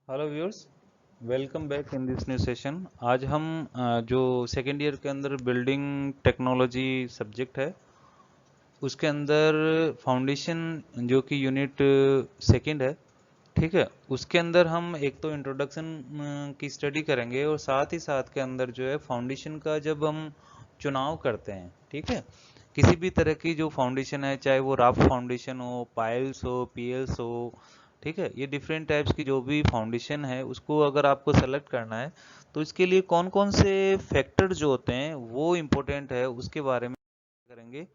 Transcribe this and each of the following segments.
Hello viewers, welcome back in this new session. आज हम जो सेकेंड ईयर के अंदर बिल्डिंग टेक्नोलॉजी सब्जेक्ट है उसके अंदर फाउंडेशन जो कि यूनिट सेकंड है, ठीक है। उसके अंदर हम एक तो इंट्रोडक्शन की स्टडी करेंगे और साथ ही साथ के अंदर जो है फाउंडेशन का जब हम चुनाव करते हैं, ठीक है, किसी भी तरह की जो फाउंडेशन है, चाहे वो राफ्ट फाउंडेशन हो, पाइल्स हो, पीएल्स हो, ठीक है, ये डिफरेंट टाइप्स की जो भी फाउंडेशन है उसको अगर आपको सेलेक्ट करना है तो इसके लिए कौन कौन से फैक्टर जो होते हैं वो इम्पोर्टेंट है उसके बारे में करेंगे,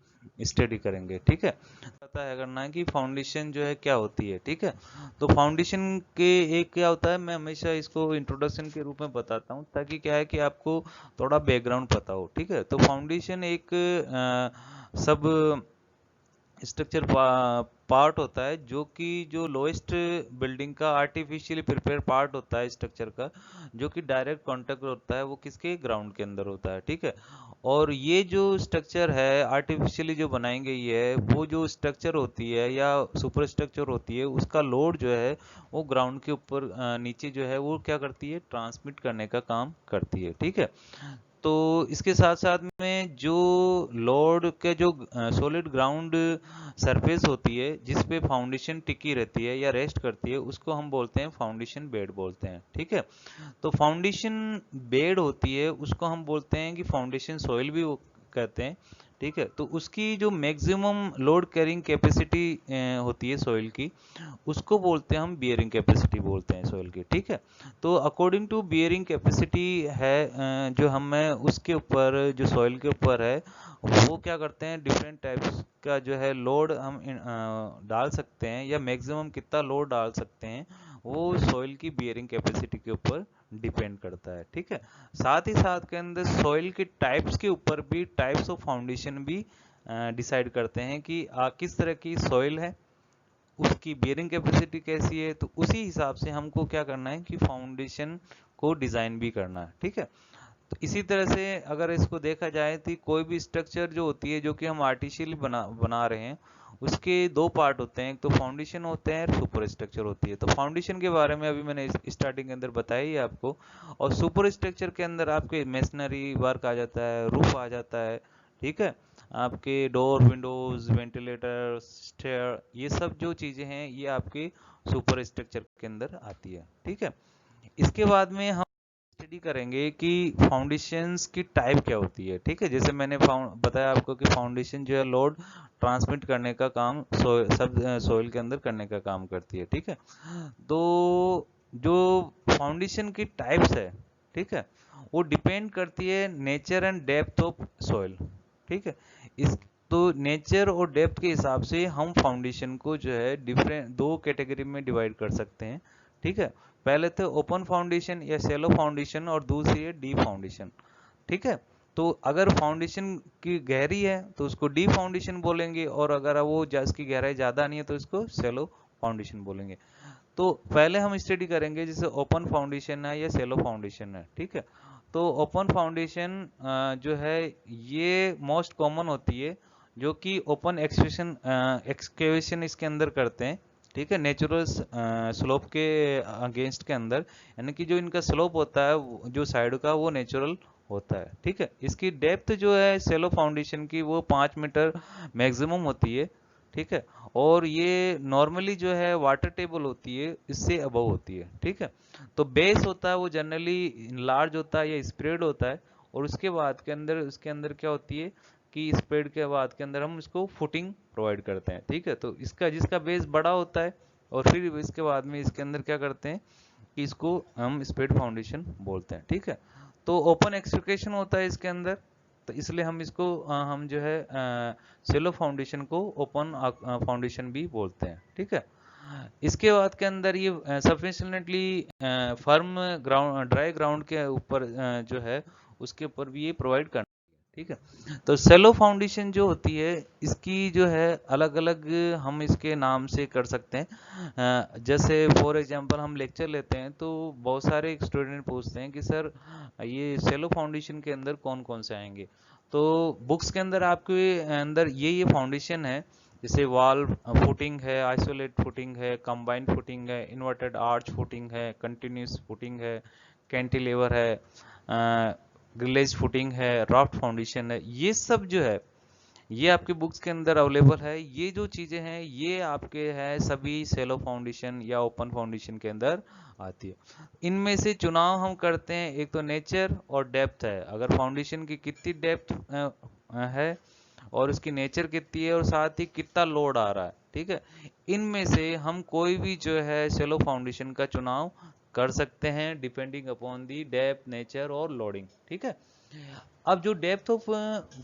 स्टडी करेंगे, ठीक है। पता है करना है कि फाउंडेशन जो है क्या होती है, ठीक है। तो फाउंडेशन के एक क्या होता है, मैं हमेशा इसको इंट्रोडक्शन के रूप में बताता हूँ ताकि क्या है कि आपको थोड़ा बैकग्राउंड पता हो, ठीक है। तो फाउंडेशन एक सब स्ट्रक्चर पार्ट होता है जो कि जो लोएस्ट बिल्डिंग का आर्टिफिशियली प्रिपेयर पार्ट होता है स्ट्रक्चर का, जो कि डायरेक्ट कांटेक्ट होता है वो किसके ग्राउंड के अंदर होता है, ठीक है। और ये जो स्ट्रक्चर है आर्टिफिशियली जो बनाई गई है, वो जो स्ट्रक्चर होती है या सुपर स्ट्रक्चर होती है उसका लोड जो है वो ग्राउंड के ऊपर नीचे जो है वो क्या करती है, ट्रांसमिट करने का काम करती है, ठीक है। तो इसके साथ साथ में जो लोड के जो सॉलिड ग्राउंड सरफेस होती है जिस पे फाउंडेशन टिकी रहती है या रेस्ट करती है उसको हम बोलते हैं फाउंडेशन बेड बोलते हैं, ठीक है। तो फाउंडेशन बेड होती है उसको हम बोलते हैं कि फाउंडेशन सॉइल भी कहते हैं, ठीक है। तो उसकी जो मैक्सिमम लोड कैरिंग कैपेसिटी होती है सॉइल की, उसको बोलते हैं हम बियरिंग कैपेसिटी बोलते हैं सॉइल की, ठीक है। तो अकॉर्डिंग टू बियरिंग कैपेसिटी है जो हमें उसके ऊपर जो सॉइल के ऊपर है वो क्या करते हैं, डिफरेंट टाइप्स का जो है लोड हम डाल सकते हैं या मैक्सिमम कितना लोड डाल सकते हैं वो सॉइल की बियरिंग कैपेसिटी के ऊपर डिपेंड करता है, ठीक है। साथ ही साथ के अंदर सॉइल के टाइप्स के ऊपर भी टाइप्स ऑफ फाउंडेशन भी डिसाइड करते हैं कि किस तरह की सॉइल है, उसकी बेयरिंग कैपेसिटी कैसी है, तो उसी हिसाब से हमको क्या करना है कि फाउंडेशन को डिजाइन भी करना है, ठीक है। तो इसी तरह से अगर इसको देखा जाए तो कोई भी स्ट्रक्चर जो होती है जो कि हम आर्टिफिशियली बना बना रहे हैं उसके दो पार्ट होते हैं, एक तो फाउंडेशन होते हैं और सुपर स्ट्रक्चर होती है। तो फाउंडेशन के बारे में अभी मैंने स्टार्टिंग के अंदर बताया ही आपको, और सुपर स्ट्रक्चर के अंदर आपके मेसनरी वर्क आ जाता है, रूफ आ जाता है, ठीक है। आपके डोर, विंडोज, वेंटिलेटर, स्टेयर, ये सब जो चीजें हैं ये आपके सुपर स्ट्रक्चर के अंदर आती है, ठीक है। इसके बाद में हम स्टडी करेंगे कि फाउंडेशंस की टाइप क्या होती है, ठीक है। जैसे मैंने बताया आपको कि फाउंडेशन जो है लोड ट्रांसमिट करने का काम सब सोइल के अंदर करने का काम करती है, ठीक है। तो जो फाउंडेशन की टाइप्स है, ठीक है, वो डिपेंड करती है nature and depth of soil, ठीक है। इस तो नेचर और डेप्थ के हिसाब से हम फाउंडेशन को जो है डिफरेंट दो कैटेगरी में डिवाइड कर सकते हैं, ठीक है। पहले थे ओपन फाउंडेशन या सेलो फाउंडेशन और दूसरी है डीप फाउंडेशन, ठीक है। तो अगर फाउंडेशन की गहरी है तो उसको डीप फाउंडेशन बोलेंगे, और अगर वो इसकी गहराई ज्यादा नहीं है तो इसको सेलो फाउंडेशन बोलेंगे। तो पहले हम स्टडी करेंगे जैसे ओपन फाउंडेशन है या सेलो फाउंडेशन है, ठीक है। तो ओपन फाउंडेशन जो है ये मोस्ट कॉमन होती है, जो कि ओपन एक्सकेवेशन एक्सकेवेशन इसके अंदर करते हैं, ठीक है, नेचुरल स्लोप के अगेंस्ट के अंदर, यानी कि जो इनका स्लोप होता है जो साइड का वो नेचुरल होता है, ठीक है। इसकी डेप्थ जो है सेलो फाउंडेशन की वो 5 मीटर मैक्सिमम होती है, ठीक है। और ये नॉर्मली जो है वाटर टेबल होती है इससे अबव होती है, ठीक है। तो बेस होता है वो जनरली लार्ज होता है या स्प्रेड होता है, और उसके अंदर क्या होती है कि स्प्रेड के बाद के अंदर हम इसको फुटिंग प्रोवाइड करते हैं, ठीक है। तो इसका जिसका बेस बड़ा होता है और फिर इसके बाद में इसके अंदर क्या करते हैं कि इसको हम स्प्रेड फाउंडेशन बोलते हैं, ठीक है। तो ओपन एक्सट्रूकेशन होता है इसके अंदर, तो इसलिए हम इसको हम जो है सेलो फाउंडेशन को ओपन फाउंडेशन भी बोलते हैं, ठीक है। इसके बाद के अंदर ये sufficiently firm ground, dry ground के ऊपर जो है उसके ऊपर भी ये प्रोवाइड करना है, ठीक है। तो सेलो फाउंडेशन जो होती है इसकी जो है अलग अलग हम इसके नाम से कर सकते हैं। जैसे फॉर एग्जांपल हम लेक्चर लेते हैं तो बहुत सारे स्टूडेंट पूछते हैं कि सर ये सेलो फाउंडेशन के अंदर कौन कौन से आएंगे। तो बुक्स के अंदर आपके अंदर ये फाउंडेशन है जैसे वॉल फुटिंग है, आइसोलेट फुटिंग है, कंबाइंड फुटिंग है, इन्वर्टेड आर्च फुटिंग है, कंटिन्यूस फुटिंग है, कैंटिलीवर है, ग्रिलेज फुटिंग है, राफ्ट फाउंडेशन है। ये सब जो है ये आपके बुक्स के अंदर अवेलेबल है। ये जो चीजें हैं ये आपके हैं सभी सेलो फाउंडेशन या ओपन फाउंडेशन के अंदर आती है। इनमें से चुनाव हम करते हैं, एक तो नेचर और डेप्थ है, अगर फाउंडेशन की कितनी डेप्थ है और उसकी नेचर कितनी है और साथ ही कितना लोड आ रहा है, ठीक है। इनमें से हम कोई भी जो है सेलो फाउंडेशन का चुनाव कर सकते हैं depending upon the depth, nature और लोडिंग, ठीक है। अब जो डेप्थ ऑफ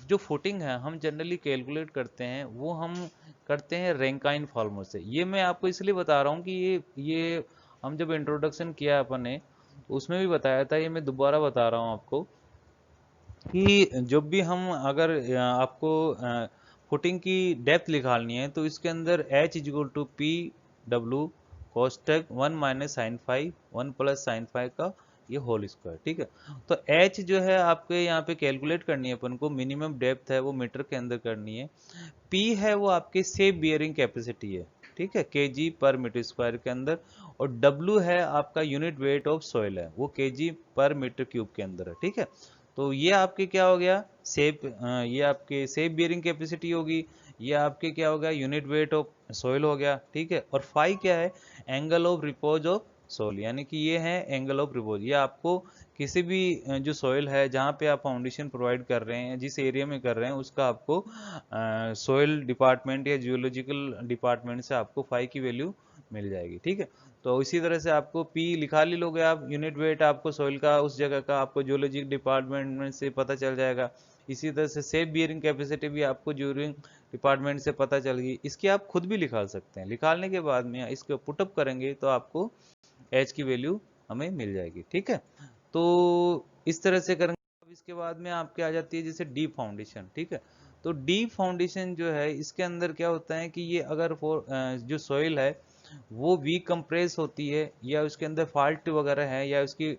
जो फुटिंग है हम जनरली कैलकुलेट करते हैं, वो हम करते हैं रैंकाइन फॉर्मूले से। ये मैं आपको इसलिए बता रहा हूँ कि ये हम जब इंट्रोडक्शन किया अपन ने उसमें भी बताया था, ये मैं दोबारा बता रहा हूँ आपको कि जब भी हम अगर आपको फुटिंग की डेप्थ निकालनी है तो इसके अंदर h equal to P W कोष्टक 1 - sin⁵ 1 + sin⁵ का ये होल स्क्वायर, ठीक है। तो h जो है आपके यहाँ पे कैलकुलेट करनी है अपन को, मिनिमम डेप्थ है वो मीटर के अंदर करनी है। p है वो आपके सेप बियरिंग कैपेसिटी है, ठीक है, केजी पर मीटर स्क्वायर के अंदर। और w है आपका यूनिट वेट ऑफ सॉइल है, वो केजी पर मीटर क्यूब के अंदर है, ठीक है। तो ये आपके क्या हो गया सेप, ये आपके सेप बियरिंग कैपेसिटी होगी, ये आपके क्या हो गया यूनिट वेट ऑफ सोइल हो गया, ठीक है। और फाई क्या है, angle of repose of soil, यानी कि ये है एंगल ऑफ रिपोज। ये आपको किसी भी जो सोइल है जहाँ पे आप फाउंडेशन प्रोवाइड कर रहे हैं, जिस एरिया में कर रहे हैं, उसका आपको सोइल डिपार्टमेंट या जियोलॉजिकल डिपार्टमेंट से आपको फाई की वैल्यू मिल जाएगी, ठीक है। तो इसी तरह से आपको पी लिखा ली लोगे आप, यूनिट वेट आपको सोइल का उस जगह का आपको जियोलॉजी डिपार्टमेंट में से पता चल जाएगा। इसी तरह से सेफ बियरिंग कैपेसिटी भी आपको ज्यूरिंग डिपार्टमेंट से पता चल गई। इसकी आप खुद भी निकाल सकते हैं, निकालने के बाद में इसको पुटअप करेंगे तो आपको एच की वैल्यू हमें मिल जाएगी, ठीक है। तो इस तरह से करेंगे। अब इसके बाद में आपके आ जाती है जैसे डीप फाउंडेशन, ठीक है। तो डीप फाउंडेशन जो है इसके अंदर क्या होता है कि ये अगर जो सॉइल है वो वीक कंप्रेस होती है या उसके अंदर फॉल्ट वगैरह है या उसकी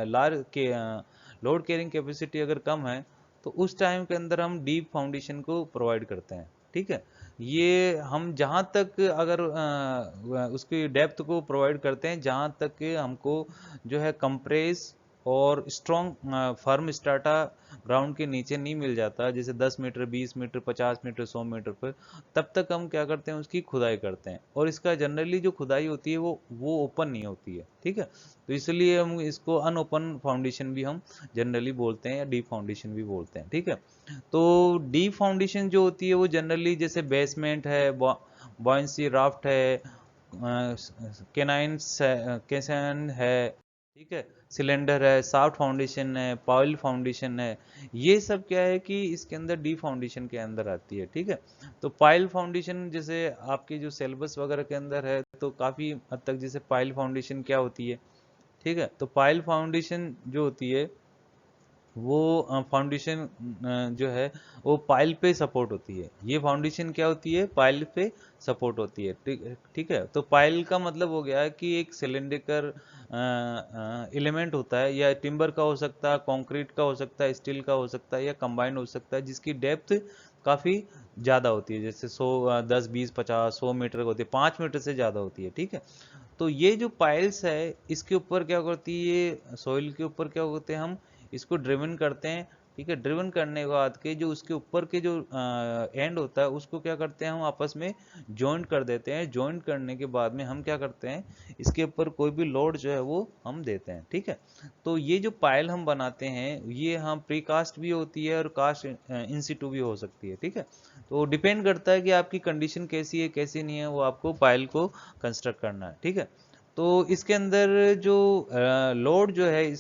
लार के लोड कैरिंग कैपेसिटी अगर कम है, तो उस टाइम के अंदर हम डीप फाउंडेशन को प्रोवाइड करते हैं, ठीक है। ये हम जहाँ तक अगर उसकी डेप्थ को प्रोवाइड करते हैं जहाँ तक हमको जो है कंप्रेस और स्ट्रॉन्ग फर्म स्टार्टा ग्राउंड के नीचे नहीं मिल जाता, जैसे 10 मीटर, 20 मीटर, 50 मीटर, 100 मीटर पर, तब तक हम क्या करते हैं उसकी खुदाई करते हैं। और इसका जनरली जो खुदाई होती है वो ओपन नहीं होती है, ठीक है। तो इसलिए हम इसको अनओपन फाउंडेशन भी हम जनरली बोलते हैं या डीप फाउंडेशन भी बोलते हैं, ठीक है। तो डीप फाउंडेशन जो होती है वो जनरली जैसे बेसमेंट है, बॉयंसी राफ्ट है, केनाइंस केसन है, ठीक है, सिलेंडर है, साफ्ट फाउंडेशन है, पाइल फाउंडेशन है। ये सब क्या है कि इसके अंदर डी फाउंडेशन के अंदर आती है, ठीक है। तो पाइल फाउंडेशन जैसे आपके जो सिलेबस वगैरह के अंदर है तो काफी हद तक जैसे पाइल फाउंडेशन क्या होती है, ठीक है। तो पाइल फाउंडेशन जो होती है वो फाउंडेशन जो है वो पाइल पे सपोर्ट होती है। ये फाउंडेशन क्या होती है, पाइल पे सपोर्ट होती है, ठीक ठीक है। तो पाइल का मतलब हो गया कि एक सिलेंडरिकल एलिमेंट होता है, या टिम्बर का हो सकता है, कंक्रीट का हो सकता है, स्टील का हो सकता है, या कंबाइंड हो सकता है, जिसकी डेप्थ काफी ज्यादा होती है, जैसे 100 10 20 50 100 मीटर होती है, 5 मीटर से ज्यादा होती है, ठीक है। तो ये जो पाइल्स है इसके ऊपर क्या करती है, ये सॉइल के ऊपर क्या होते हैं, हम इसको ड्रिवन करते हैं, ठीक है। ड्रिवन करने के बाद के जो उसके ऊपर के जो एंड होता है उसको क्या करते हैं हम आपस में जॉइंट कर देते हैं। जॉइंट करने के बाद में हम क्या करते हैं इसके ऊपर कोई भी लोड जो है वो हम देते हैं, ठीक है। तो ये जो पायल हम बनाते हैं ये हम प्री कास्ट भी होती है और कास्ट इन सिटू भी हो सकती है, ठीक है। तो डिपेंड करता है कि आपकी कंडीशन कैसी है कैसी नहीं है, वो आपको पायल को कंस्ट्रक्ट करना है, ठीक है। तो इसके अंदर जो लोड जो है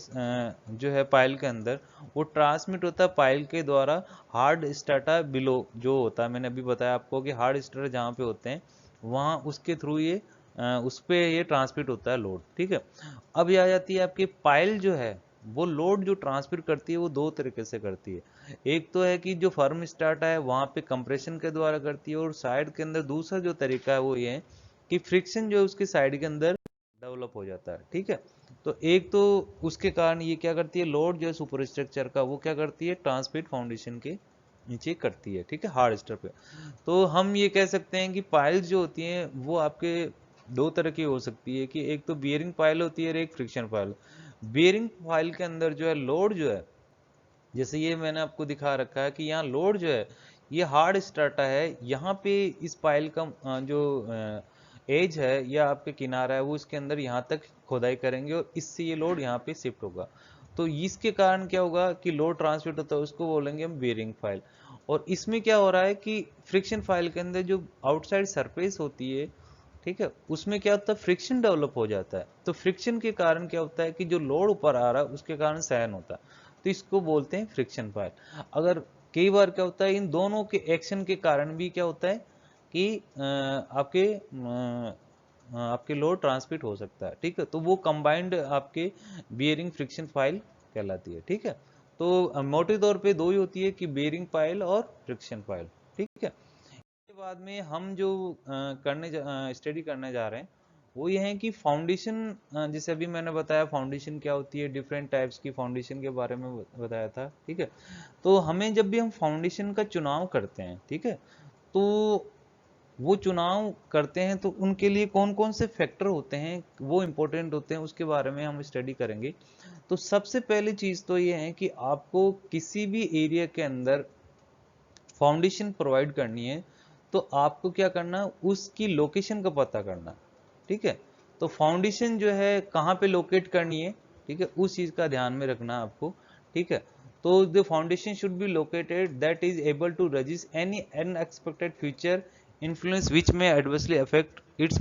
जो है पाइल के अंदर वो ट्रांसमिट होता है पाइल के द्वारा हार्ड स्टाटा बिलो जो होता है। मैंने अभी बताया आपको कि हार्ड स्टाटा जहाँ पे होते हैं वहाँ उसके थ्रू ये उस पे ये ट्रांसमिट होता है लोड, ठीक है। अब ये आ जाती है आपकी पाइल जो है वो लोड जो ट्रांसमिट करती है वो दो तरीके से करती है। एक तो है कि जो फर्म स्टार्ट है वहां पे कंप्रेशन के द्वारा करती है, और साइड के अंदर दूसरा जो तरीका है वो ये है कि फ्रिक्शन जो है उसकी साइड के अंदर डेवलप हो जाता है, ठीक है। तो एक तो उसके कारण ये क्या करती है लोड जो है सुपर स्ट्रक्चर का वो क्या करती है ट्रांसमिट फाउंडेशन के नीचे करती है, ठीक है, हार्ड स्टर पे। तो हम ये कह सकते हैं कि पाइल्स जो होती हैं वो आपके दो तरह की हो सकती है, कि एक तो बियरिंग पाइल होती है और एक फ्रिक्शन पाइल। बियरिंग पाइल के अंदर जो है लोड जो है, जैसे ये मैंने आपको दिखा रखा है कि यहाँ लोड जो है ये हार्ड स्टार्टा है, यहाँ पे इस पाइल का जो एज है या आपके किनारा है वो इसके अंदर यहाँ तक खोदाई करेंगे और इससे ये लोड यहाँ पे शिफ्ट होगा। तो इसके कारण क्या होगा कि लोड ट्रांसमिट होता है, उसको बोलेंगे हम बेरिंग फाइल। और इसमें क्या हो रहा है कि फ्रिक्शन फाइल के अंदर जो आउटसाइड सरफेस होती है, ठीक है, उसमें क्या होता है, फ्रिक्शन डेवलप हो जाता है। तो फ्रिक्शन के कारण क्या होता है कि जो लोड ऊपर आ रहा है उसके कारण सहन होता है, तो इसको बोलते हैं फ्रिक्शन फाइल। अगर कई बार क्या होता है इन दोनों के एक्शन के कारण भी क्या होता है कि आपके लोड ट्रांसमिट हो सकता है, ठीक है, तो वो कंबाइंड आपके बियरिंग फ्रिक्शन फाइल कहलाती है, ठीक है। तो मोटे तौर पे दो ही होती है कि बेरिंग फाइल और फ्रिक्शन फाइल, ठीक है। इसके बाद में हम जो स्टडी करने जा रहे हैं वो ये है कि फाउंडेशन, जैसे अभी मैंने बताया फाउंडेशन क्या होती है, डिफरेंट टाइप्स की फाउंडेशन के बारे में बताया था, ठीक है। तो हमें जब भी हम फाउंडेशन का चुनाव करते हैं, ठीक है, तो वो चुनाव करते हैं तो उनके लिए कौन कौन से फैक्टर होते हैं वो इंपॉर्टेंट होते हैं, उसके बारे में हम स्टडी करेंगे। तो सबसे पहली चीज तो ये है कि आपको किसी भी एरिया के अंदर फाउंडेशन प्रोवाइड करनी है तो आपको क्या करना, उसकी लोकेशन का पता करना, ठीक है। तो फाउंडेशन जो है कहाँ पे लोकेट करनी है, ठीक है, उस चीज का ध्यान में रखना आपको, ठीक है। तो the foundation should be located that is able to resist any unexpected future influence which may adversely affect its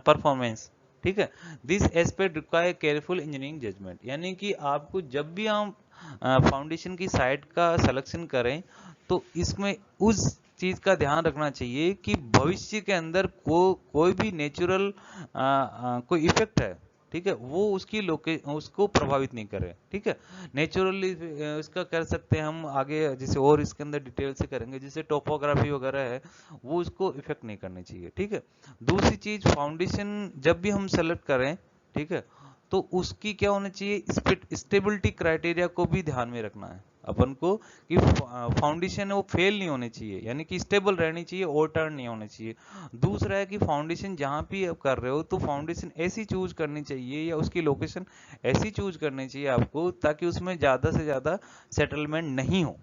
performance, ठीक है। This aspect require careful engineering judgment, यानी कि आपको जब भी हम फाउंडेशन की साइट का सिलेक्शन करें तो इसमें उस चीज का ध्यान रखना चाहिए कि भविष्य के अंदर कोई भी नेचुरल कोई इफेक्ट है, ठीक है, वो उसको प्रभावित नहीं करे, ठीक है। नेचुरली इसका कर सकते हैं हम आगे, जैसे और इसके अंदर डिटेल से करेंगे, जैसे टोपोग्राफी वगैरह है वो उसको इफेक्ट नहीं करनी चाहिए, ठीक है। दूसरी चीज, फाउंडेशन जब भी हम सेलेक्ट करें, ठीक है, तो उसकी क्या होना चाहिए, स्टेबिलिटी क्राइटेरिया को भी ध्यान में रखना है अपन को, कि फाउंडेशन है वो फेल नहीं होनी चाहिए, यानी कि स्टेबल रहनी चाहिए, ओवरटर्न नहीं होनी चाहिए। दूसरा है कि फाउंडेशन जहां भी आप कर रहे हो तो फाउंडेशन ऐसी चूज करनी चाहिए या उसकी लोकेशन ऐसी चूज करनी चाहिए आपको ताकि उसमें ज्यादा से ज्यादा सेटलमेंट नहीं हो,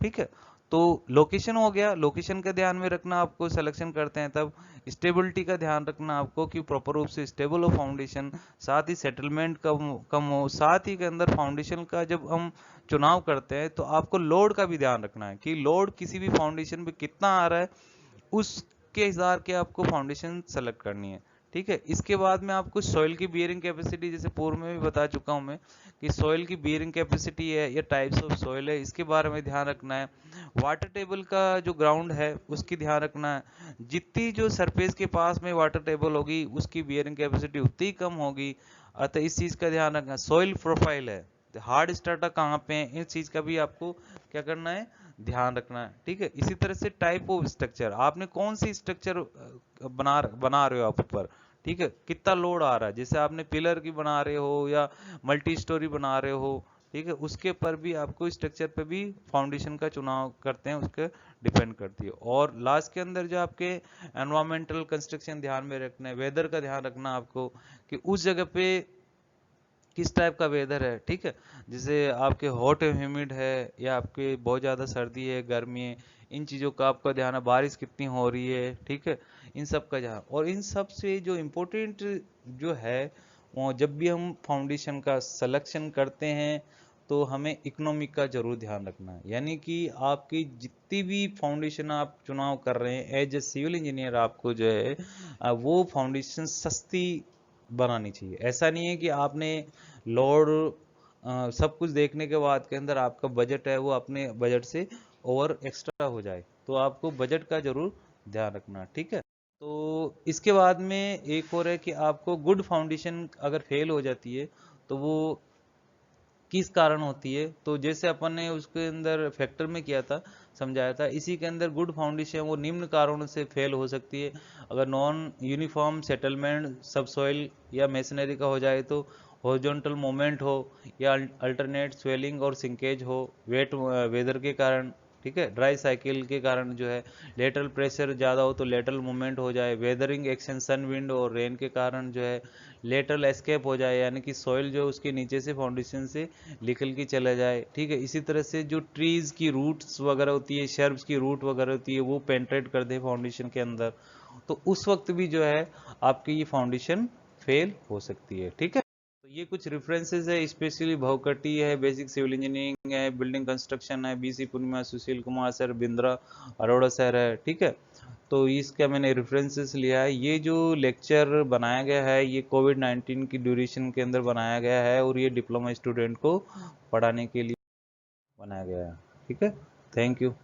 ठीक है। तो लोकेशन हो गया, लोकेशन का ध्यान में रखना आपको सिलेक्शन करते हैं तब। स्टेबिलिटी का ध्यान रखना आपको कि प्रॉपर रूप से स्टेबल हो फाउंडेशन, साथ ही सेटलमेंट कम कम हो, साथ ही के अंदर फाउंडेशन का जब हम चुनाव करते हैं तो आपको लोड का भी ध्यान रखना है कि लोड किसी भी फाउंडेशन पे कितना आ रहा है, उसके हिसाब के आपको फाउंडेशन सेलेक्ट करनी है, ठीक है। इसके बाद में आपको सॉइल की बियरिंग कैपेसिटी, जैसे पूर्व में भी बता चुका हूं मैं कि सॉइल की बियरिंग कैपेसिटी है या टाइप्स ऑफ सॉइल है, इसके बारे में ध्यान रखना है। वाटर टेबल का जो ग्राउंड है उसकी ध्यान रखना है, जितनी जो सरफेस के पास में वाटर टेबल होगी उसकी बियरिंग कैपेसिटी उतनी ही कम होगी, अतः इस चीज का ध्यान रखना। सॉइल प्रोफाइल है, हार्ड स्टार्टा कहाँ पे है, इस चीज का भी आपको क्या करना है, ध्यान रखना है, ठीक है। इसी तरह से टाइप ऑफ स्ट्रक्चर, आपने कौन सी स्ट्रक्चर बना रहे हो आप ऊपर, ठीक है, कितना लोड आ रहा है, जैसे आपने पिलर की बना रहे हो या मल्टी स्टोरी बना रहे हो, ठीक है, उसके पर भी आपको स्ट्रक्चर पे भी फाउंडेशन का चुनाव करते हैं, उसके डिपेंड करती है। और लास्ट के अंदर जो आपके एनवायरमेंटल कंस्ट्रक्शन ध्यान में रखना है, वेदर का ध्यान रखना आपको कि उस जगह पे किस टाइप का वेदर है, ठीक है, जैसे आपके हॉट एंड ह्यूमिड है या आपके बहुत ज़्यादा सर्दी है गर्मी है, इन चीज़ों का आपका ध्यान है, बारिश कितनी हो रही है, ठीक है, इन सब का ध्यान। और इन सब से जो इम्पोर्टेंट जो है वो जब भी हम फाउंडेशन का सिलेक्शन करते हैं तो हमें इकोनॉमिक का जरूर ध्यान रखना है, यानी कि आपकी जितनी भी फाउंडेशन आप चुनाव कर रहे हैं एज ए सिविल इंजीनियर, आपको जो है वो फाउंडेशन सस्ती बनानी चाहिए। ऐसा नहीं है कि आपने लोड सब कुछ देखने के बाद के अंदर आपका बजट है वो अपने बजट से ओवर एक्स्ट्रा हो जाए, तो आपको बजट का जरूर ध्यान रखना, ठीक है। तो इसके बाद में एक और है कि आपको गुड फाउंडेशन अगर फेल हो जाती है तो वो किस कारण होती है, तो जैसे अपन ने उसके अंदर फैक्टर में किया था, समझाया था, इसी के अंदर गुड फाउंडेशन वो निम्न कारणों से फेल हो सकती है। अगर नॉन यूनिफॉर्म सेटलमेंट सब सॉइल या मेसनरी का हो जाए, तो हॉरिजॉन्टल मूवमेंट हो या अल्टरनेट स्वेलिंग और सिंकेज हो वेट वेदर के कारण, ठीक है। ड्राई साइकिल के कारण जो है लेटरल प्रेशर ज़्यादा हो तो लेटरल मूवमेंट हो जाए, वेदरिंग एक्शन सन विंड और रेन के कारण जो है लेटरल एस्केप हो जाए, यानी कि सॉइल जो है उसके नीचे से फाउंडेशन से निकल के चला जाए, ठीक है। इसी तरह से जो ट्रीज की रूट्स वगैरह होती है, शर्ब्स की रूट वगैरह होती है, वो पेंट्रेट कर दे फाउंडेशन के अंदर, तो उस वक्त भी जो है आपकी ये फाउंडेशन फेल हो सकती है, ठीक है। तो ये कुछ रेफरेंसेस है, स्पेशली भवकटी है, बेसिक सिविल इंजीनियरिंग है, बिल्डिंग कंस्ट्रक्शन है, बीसी पूर्णिमा, सुशील कुमार सर, बिंद्रा अरोड़ा सर है, ठीक है। तो इसका मैंने रेफरेंसेस लिया है। ये जो लेक्चर बनाया गया है ये कोविड-19 की ड्यूरेशन के अंदर बनाया गया है और ये डिप्लोमा स्टूडेंट को पढ़ाने के लिए बनाया गया है, ठीक है। Thank you.